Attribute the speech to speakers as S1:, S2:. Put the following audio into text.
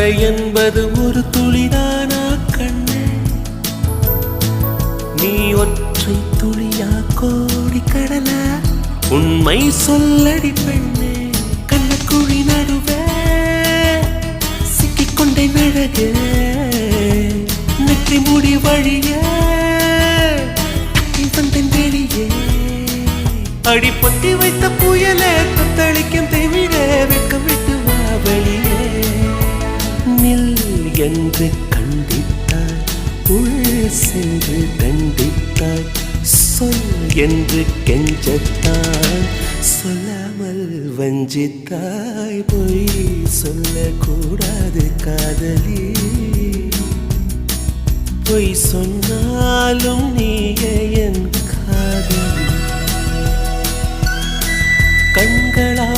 S1: மழை என்பது ஒரு துளிதானா கண்ணே, நீ ஒற்றை துளியா கோடி கடலா? உண்மை சொல்லடி பெண்ணே, கண்ணக்குழி நடுவே சிக்கிக்கொண்டே நழகே, நெற்றி முடி வழியே வந்தேன் வெளியே. அடி பொத்தி வைத்த புயலே தத்தளிக்கும் தெவிடே, வெக்கம் விட்டு வா வெளியே. நில் என்று கண்டித்தாய், உள் சென்று தண்டித்தாய், சொல் என்று கெஞ்சத்தாய், சொல்லாமல் வஞ்சித்தாய். பொய் சொல்லக்கூடாது காதலி, பொய் சொன்னாலும் நீயே என் காதலி. கண்களா